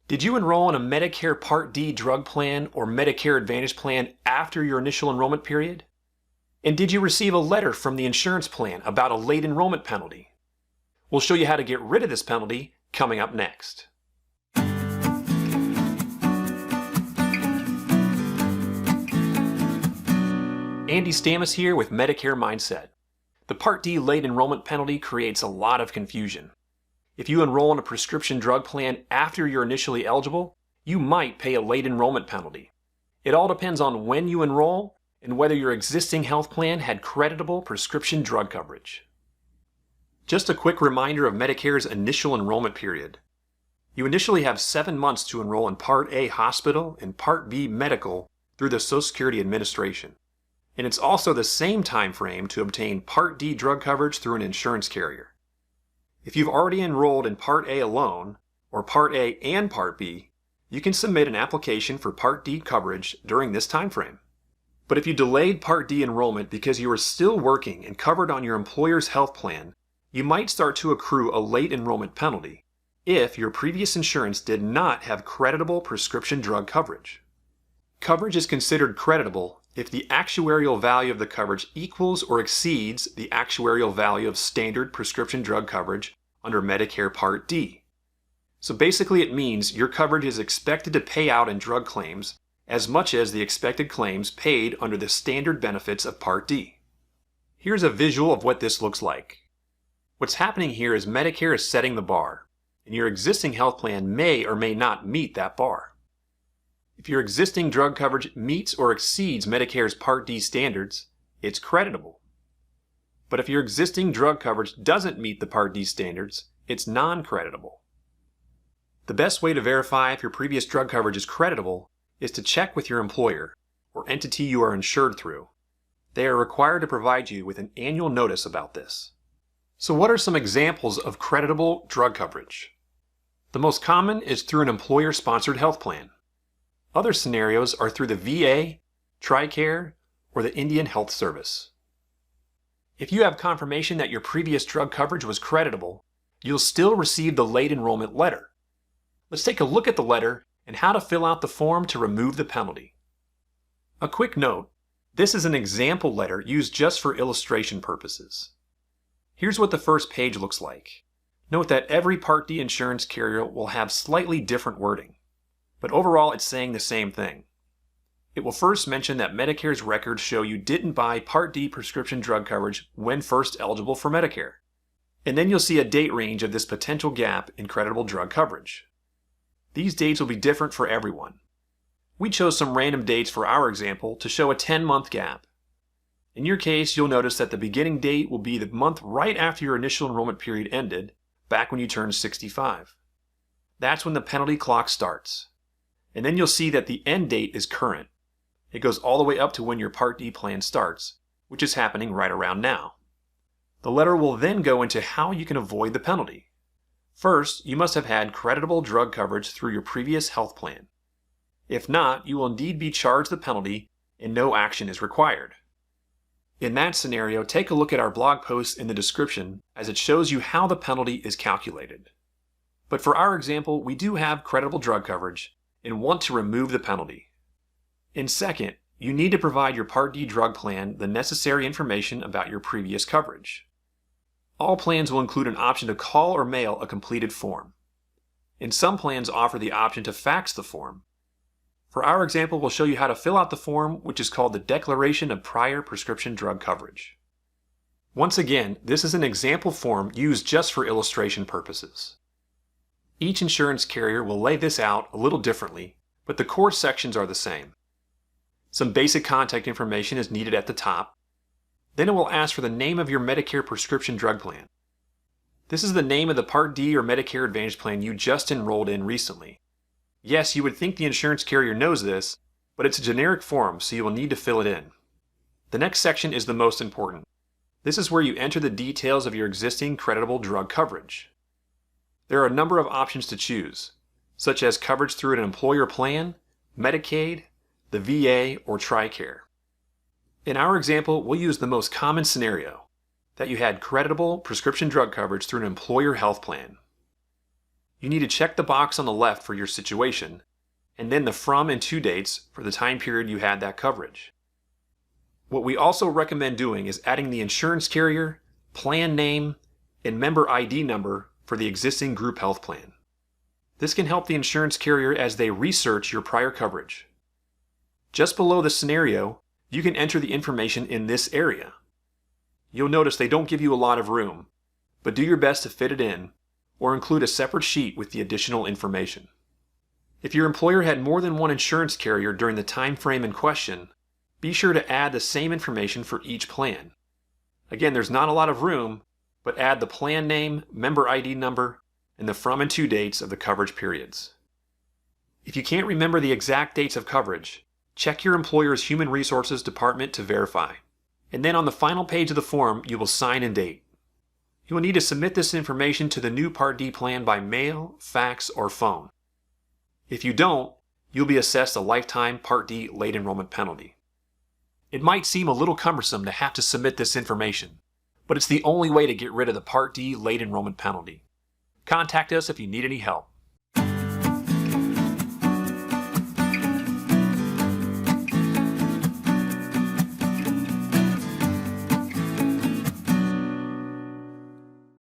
Did you enroll in a Medicare Part D drug plan or Medicare Advantage plan after your initial enrollment period? And did you receive a letter from the insurance plan about a late enrollment penalty? We'll show you how to get rid of this penalty coming up next. Andy Stamus here with Medicare Mindset. The Part D late enrollment penalty creates a lot of confusion. If you enroll in a prescription drug plan after you're initially eligible, you might pay a late enrollment penalty. It all depends on when you enroll and whether your existing health plan had creditable prescription drug coverage. Just a quick reminder of Medicare's initial enrollment period. You initially have 7 months to enroll in Part A hospital and Part B medical through the Social Security Administration. And it's also the same time frame to obtain Part D drug coverage through an insurance carrier. If you've already enrolled in Part A alone, or Part A and Part B, you can submit an application for Part D coverage during this time frame. But if you delayed Part D enrollment because you are still working and covered on your employer's health plan, you might start to accrue a late enrollment penalty if your previous insurance did not have creditable prescription drug coverage. Coverage is considered creditable if the actuarial value of the coverage equals or exceeds the actuarial value of standard prescription drug coverage under Medicare Part D. So basically it means your coverage is expected to pay out in drug claims as much as the expected claims paid under the standard benefits of Part D. Here's a visual of what this looks like. What's happening here is Medicare is setting the bar, and your existing health plan may or may not meet that bar. If your existing drug coverage meets or exceeds Medicare's Part D standards, it's creditable. But if your existing drug coverage doesn't meet the Part D standards, it's non-creditable. The best way to verify if your previous drug coverage is creditable is to check with your employer or entity you are insured through. They are required to provide you with an annual notice about this. So what are some examples of creditable drug coverage? The most common is through an employer-sponsored health plan. Other scenarios are through the VA, TRICARE, or the Indian Health Service. If you have confirmation that your previous drug coverage was creditable, you'll still receive the late enrollment letter. Let's take a look at the letter and how to fill out the form to remove the penalty. A quick note, this is an example letter used just for illustration purposes. Here's what the first page looks like. Note that every Part D insurance carrier will have slightly different wording, but overall it's saying the same thing. It will first mention that Medicare's records show you didn't buy Part D prescription drug coverage when first eligible for Medicare. And then you'll see a date range of this potential gap in creditable drug coverage. These dates will be different for everyone. We chose some random dates for our example to show a 10-month gap. In your case, you'll notice that the beginning date will be the month right after your initial enrollment period ended, back when you turned 65. That's when the penalty clock starts. And then you'll see that the end date is current. It goes all the way up to when your Part D plan starts, which is happening right around now. The letter will then go into how you can avoid the penalty. First, you must have had creditable drug coverage through your previous health plan. If not, you will indeed be charged the penalty and no action is required. In that scenario, take a look at our blog post in the description as it shows you how the penalty is calculated. But for our example, we do have creditable drug coverage and want to remove the penalty. And second, you need to provide your Part D drug plan the necessary information about your previous coverage. All plans will include an option to call or mail a completed form. And some plans offer the option to fax the form. For our example, we'll show you how to fill out the form, which is called the Declaration of Prior Prescription Drug Coverage. Once again, this is an example form used just for illustration purposes. Each insurance carrier will lay this out a little differently, but the core sections are the same. Some basic contact information is needed at the top. Then it will ask for the name of your Medicare prescription drug plan. This is the name of the Part D or Medicare Advantage plan you just enrolled in recently. Yes, you would think the insurance carrier knows this, but it's a generic form, so you will need to fill it in. The next section is the most important. This is where you enter the details of your existing creditable drug coverage. There are a number of options to choose, such as coverage through an employer plan, Medicaid, the VA, or TRICARE. In our example, we'll use the most common scenario, that you had creditable prescription drug coverage through an employer health plan. You need to check the box on the left for your situation, and then the from and to dates for the time period you had that coverage. What we also recommend doing is adding the insurance carrier, plan name, and member ID number for the existing group health plan. This can help the insurance carrier as they research your prior coverage. Just below the scenario, you can enter the information in this area. You'll notice they don't give you a lot of room, but do your best to fit it in, or include a separate sheet with the additional information. If your employer had more than one insurance carrier during the time frame in question, be sure to add the same information for each plan. Again, there's not a lot of room, but add the plan name, member ID number, and the from and to dates of the coverage periods. If you can't remember the exact dates of coverage, check your employer's Human Resources Department to verify. And then on the final page of the form, you will sign and date. You will need to submit this information to the new Part D plan by mail, fax, or phone. If you don't, you'll be assessed a lifetime Part D late enrollment penalty. It might seem a little cumbersome to have to submit this information, but it's the only way to get rid of the Part D late enrollment penalty. Contact us if you need any help.